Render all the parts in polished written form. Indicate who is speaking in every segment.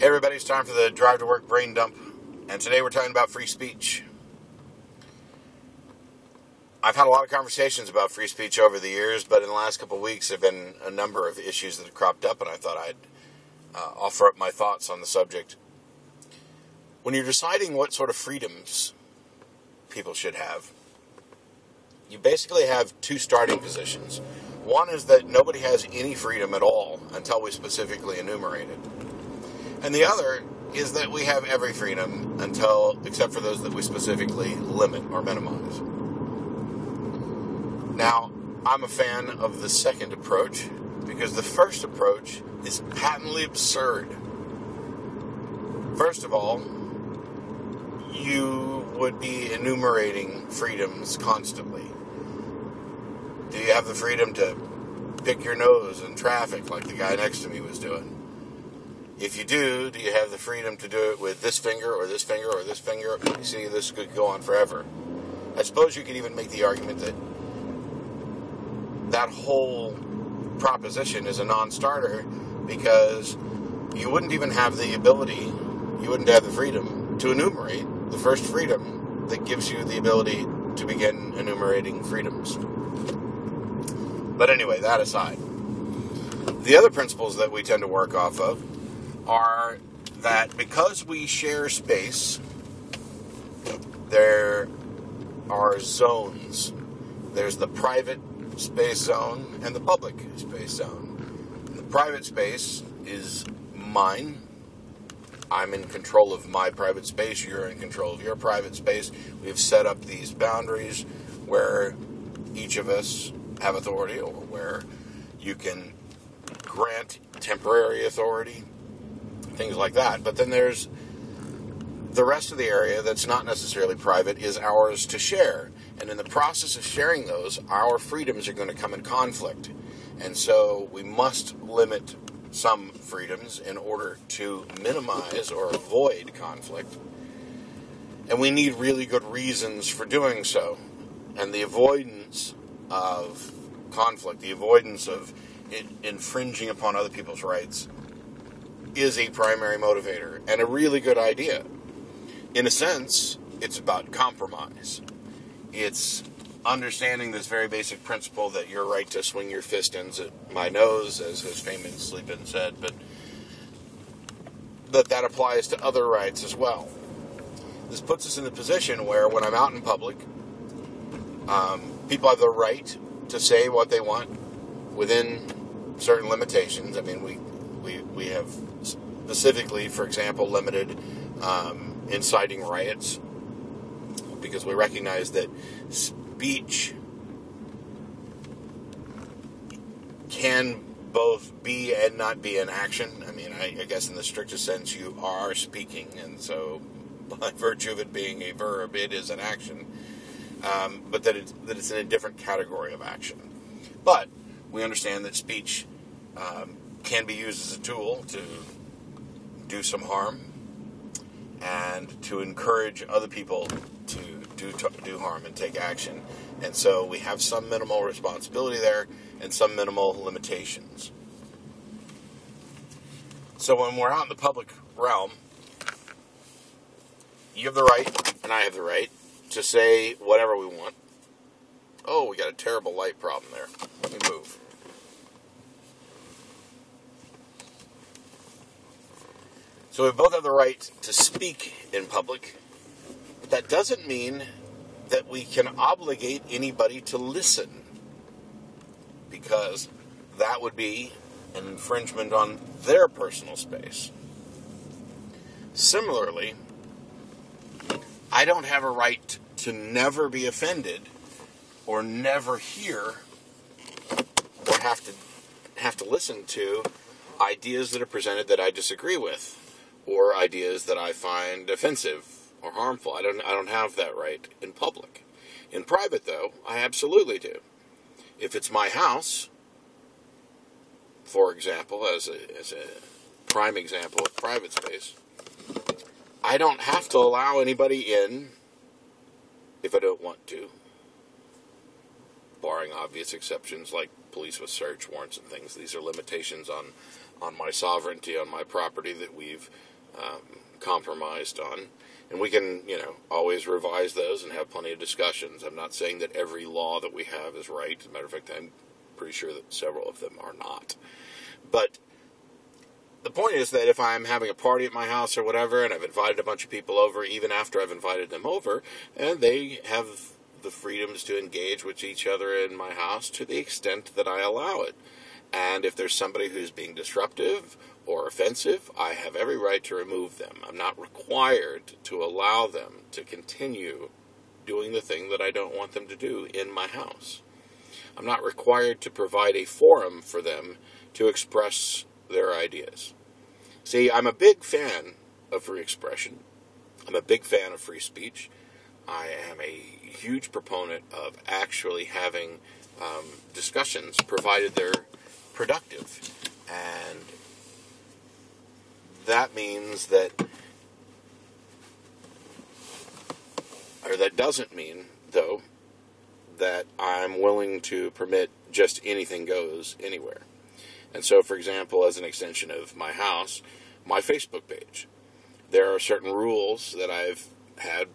Speaker 1: Hey everybody, it's time for the Drive to Work Brain Dump, and today we're talking about free speech. I've had a lot of conversations about free speech over the years, but in the last couple of weeks there have been a number of issues that have cropped up, and I thought I'd offer up my thoughts on the subject. When you're deciding what sort of freedoms people should have, you basically have two starting positions. One is that nobody has any freedom at all until we specifically enumerate it. And the other is that we have every freedom except for those that we specifically limit or minimize. Now, I'm a fan of the second approach because the first approach is patently absurd. First of all, you would be enumerating freedoms constantly. Do you have the freedom to pick your nose in traffic like the guy next to me was doing? If you do you have the freedom to do it with this finger or this finger or this finger? You see, this could go on forever. I suppose you could even make the argument that that whole proposition is a non-starter because you wouldn't even have the ability, you wouldn't have the freedom to enumerate the first freedom that gives you the ability to begin enumerating freedoms. But anyway, that aside, the other principles that we tend to work off of are that because we share space, there are zones. There's the private space zone and the public space zone. The private space is mine. I'm in control of my private space. You're in control of your private space. We've set up these boundaries where each of us have authority, or where you can grant temporary authority, things like that. But then there's the rest of the area that's not necessarily private is ours to share. And in the process of sharing those, our freedoms are going to come in conflict. And so we must limit some freedoms in order to minimize or avoid conflict. And we need really good reasons for doing so. And the avoidance of conflict, the avoidance of infringing upon other people's rights is a primary motivator and a really good idea. In a sense, it's about compromise. It's understanding this very basic principle that your right to swing your fist ends at my nose, as has famously been said, but that applies to other rights as well. This puts us in the position where when I'm out in public, people have the right to say what they want within certain limitations. I mean, we have specifically, for example, limited inciting riots because we recognize that speech can both be and not be an action. I mean, I guess in the strictest sense you are speaking, and so by virtue of it being a verb, it is an action. But that it's in a different category of action. But we understand that speech can be used as a tool to do some harm and to encourage other people to do harm and take action. And so we have some minimal responsibility there and some minimal limitations. So when we're out in the public realm, you have the right, and I have the right, to say whatever we want. Oh, we got a terrible light problem there. Let me move. So we both have the right to speak in public, but that doesn't mean that we can obligate anybody to listen, because that would be an infringement on their personal space. Similarly, I don't have a right to never be offended or never hear or have to listen to ideas that are presented that I disagree with, or ideas that I find offensive or harmful. I don't have that right in public. In private, though, I absolutely do. If it's my house, for example, as a prime example of private space, I don't have to allow anybody in if I don't want to, barring obvious exceptions like police with search warrants and things. These are limitations on my sovereignty, on my property that we've compromised on. And we can, always revise those and have plenty of discussions. I'm not saying that every law that we have is right. As a matter of fact, I'm pretty sure that several of them are not. But the point is that if I'm having a party at my house or whatever, and I've invited a bunch of people over, even after I've invited them over, and they have the freedoms to engage with each other in my house to the extent that I allow it. And if there's somebody who's being disruptive or offensive, I have every right to remove them. I'm not required to allow them to continue doing the thing that I don't want them to do in my house. I'm not required to provide a forum for them to express their ideas. See, I'm a big fan of free expression. I'm a big fan of free speech. I am a huge proponent of actually having discussions, provided they're productive. And that means that, or that doesn't mean, though, that I'm willing to permit just anything goes anywhere. And so, for example, as an extension of my house, my Facebook page, there are certain rules that I've had.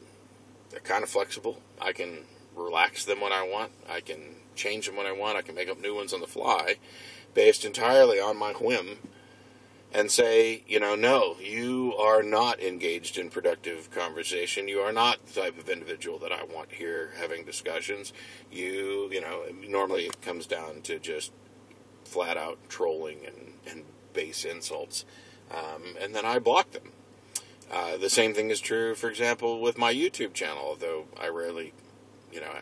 Speaker 1: They're kind of flexible. I can relax them when I want. I can change them when I want. I can make up new ones on the fly, based entirely on my whim, and say, no, you are not engaged in productive conversation. You are not the type of individual that I want here having discussions. Normally it comes down to just flat out trolling and base insults. And then I block them. The same thing is true, for example, with my YouTube channel, although I rarely,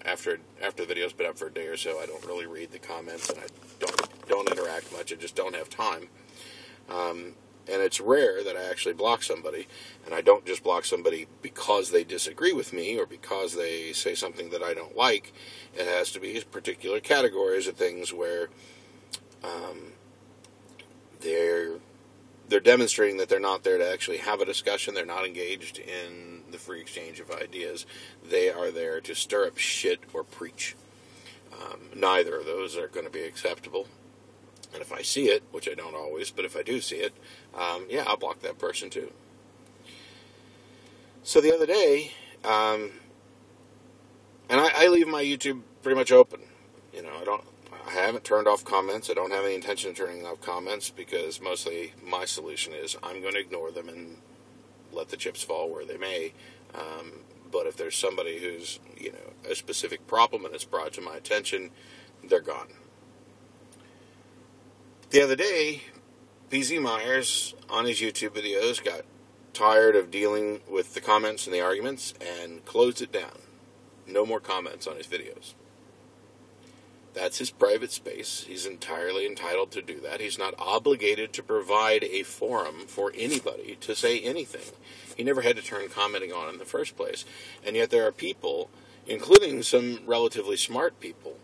Speaker 1: after the video's been up for a day or so, I don't really read the comments and I don't interact much. I just don't have time. And it's rare that I actually block somebody, and I don't just block somebody because they disagree with me or because they say something that I don't like. It has to be particular categories of things where they're demonstrating that they're not there to actually have a discussion. They're not engaged in the free exchange of ideas. They are there to stir up shit or preach. Neither of those are going to be acceptable. And if I see it, which I don't always, but if I do see it, I'll block that person too. So the other day, and I leave my YouTube pretty much open. I haven't turned off comments. I don't have any intention of turning off comments because mostly my solution is I'm going to ignore them and let the chips fall where they may. But if there's somebody who's, a specific problem and it's brought to my attention, they're gone. The other day, PZ Myers on his YouTube videos got tired of dealing with the comments and the arguments and closed it down. No more comments on his videos. That's his private space. He's entirely entitled to do that. He's not obligated to provide a forum for anybody to say anything. He never had to turn commenting on in the first place. And yet there are people, including some relatively smart people,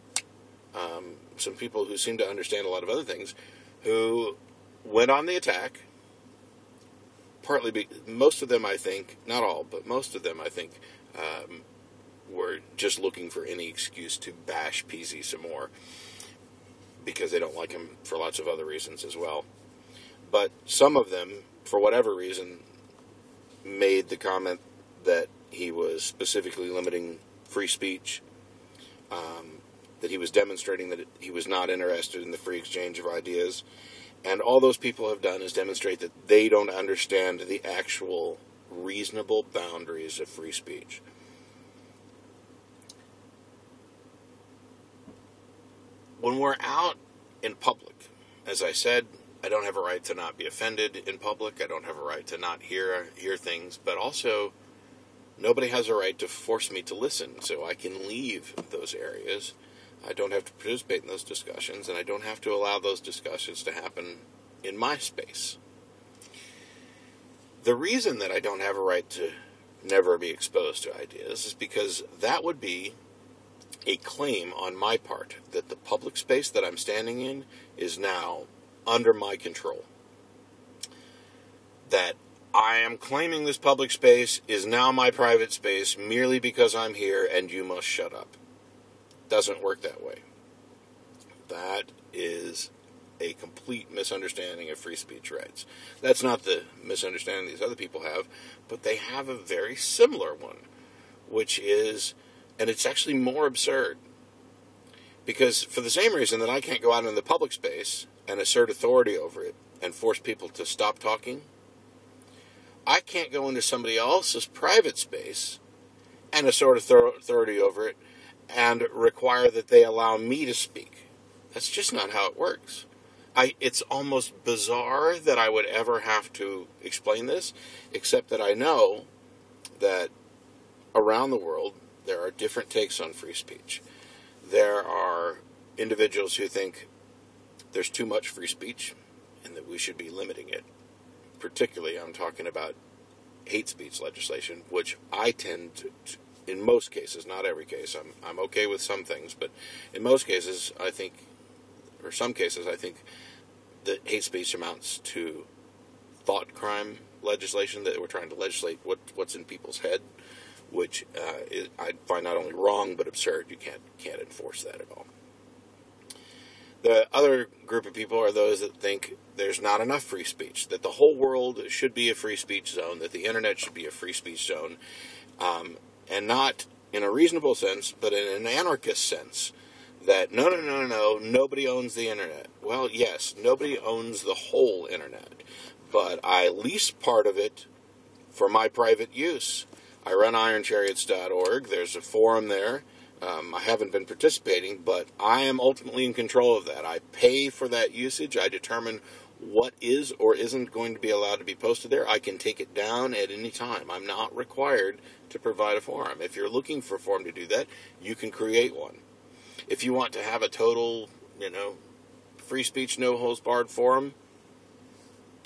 Speaker 1: some people who seem to understand a lot of other things, who went on the attack, most of them, I think, not all, but most of them, I think, were just looking for any excuse to bash PZ some more because they don't like him for lots of other reasons as well. But some of them, for whatever reason, made the comment that he was specifically limiting free speech, that he was demonstrating that he was not interested in the free exchange of ideas. And all those people have done is demonstrate that they don't understand the actual reasonable boundaries of free speech. When we're out in public, as I said, I don't have a right to not be offended in public. I don't have a right to not hear things. But also, nobody has a right to force me to listen, so I can leave those areas. I don't have to participate in those discussions, and I don't have to allow those discussions to happen in my space. The reason that I don't have a right to never be exposed to ideas is because that would be a claim on my part that the public space that I'm standing in is now under my control. That I am claiming this public space is now my private space merely because I'm here and you must shut up. Doesn't work that way. That is a complete misunderstanding of free speech rights. That's not the misunderstanding these other people have, but they have a very similar one, which is, and it's actually more absurd, because for the same reason that I can't go out in the public space and assert authority over it and force people to stop talking, I can't go into somebody else's private space and assert authority over it and require that they allow me to speak. That's just not how it works. It's almost bizarre that I would ever have to explain this, except that I know that around the world there are different takes on free speech. There are individuals who think there's too much free speech and that we should be limiting it. Particularly, I'm talking about hate speech legislation, which I tend to, in most cases, not every case, I'm okay with some things, but in most cases, I think, or some cases, I think that hate speech amounts to thought crime legislation, that we're trying to legislate what's in people's head, which I find not only wrong but absurd. You can't enforce that at all. The other group of people are those that think there's not enough free speech, that the whole world should be a free speech zone, that the internet should be a free speech zone, and not in a reasonable sense, but in an anarchist sense, that no, nobody owns the internet. Well, yes, nobody owns the whole internet, but I lease part of it for my private use. I run ironchariots.org. There's a forum there. I haven't been participating, but I am ultimately in control of that. I pay for that usage. I determine what is or isn't going to be allowed to be posted there. I can take it down at any time. I'm not required to provide a forum. If you're looking for a forum to do that, you can create one. If you want to have a total, free speech, no holds barred forum,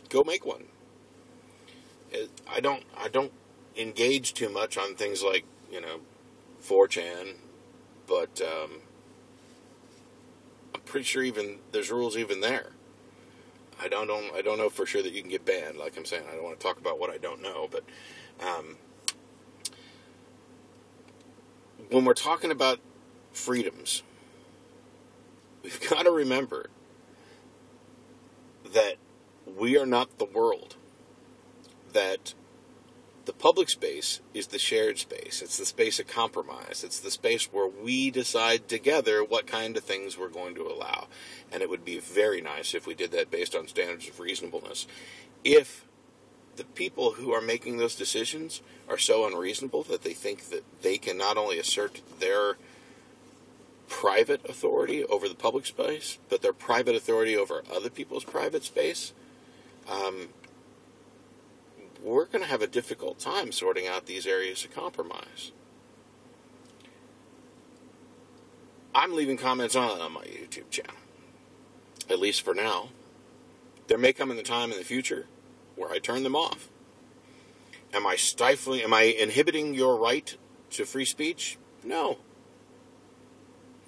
Speaker 1: go make one. I don't engage too much on things like, 4chan, but I'm pretty sure even there's rules even there. I don't know for sure that you can get banned. Like I'm saying, I don't want to talk about what I don't know, but when we're talking about freedoms, we've got to remember that we are not the world, that the public space is the shared space. It's the space of compromise. It's the space where we decide together what kind of things we're going to allow. And it would be very nice if we did that based on standards of reasonableness. If the people who are making those decisions are so unreasonable that they think that they can not only assert their private authority over the public space, but their private authority over other people's private space, we're going to have a difficult time sorting out these areas of compromise. I'm leaving comments on my YouTube channel, at least for now. There may come in the time in the future where I turn them off. Am I inhibiting your right to free speech? No.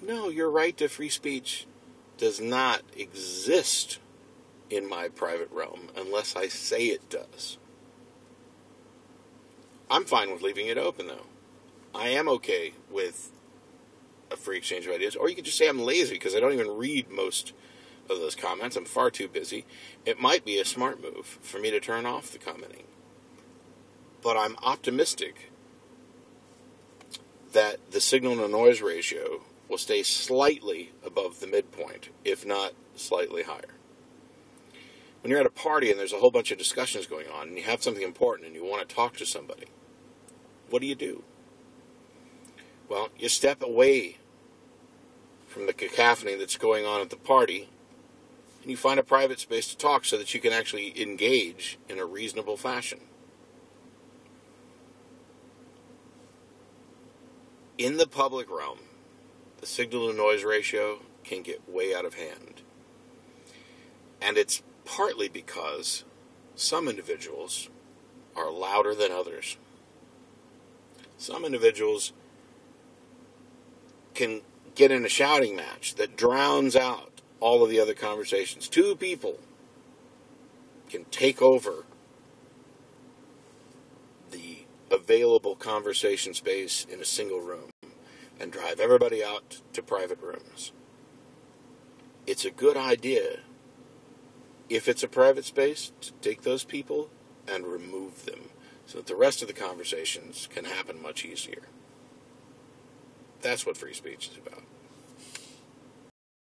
Speaker 1: No, your right to free speech does not exist in my private realm unless I say it does. I'm fine with leaving it open, though. I am okay with a free exchange of ideas. Or you could just say I'm lazy because I don't even read most of those comments. I'm far too busy. It might be a smart move for me to turn off the commenting. But I'm optimistic that the signal-to-noise ratio will stay slightly above the midpoint, if not slightly higher. When you're at a party and there's a whole bunch of discussions going on and you have something important and you want to talk to somebody, what do? Well, you step away from the cacophony that's going on at the party and you find a private space to talk so that you can actually engage in a reasonable fashion. In the public realm, the signal-to-noise ratio can get way out of hand. And it's partly because some individuals are louder than others. Some individuals can get in a shouting match that drowns out all of the other conversations. Two people can take over the available conversation space in a single room and drive everybody out to private rooms. It's a good idea if it's a private space, to take those people and remove them so that the rest of the conversations can happen much easier. That's what free speech is about.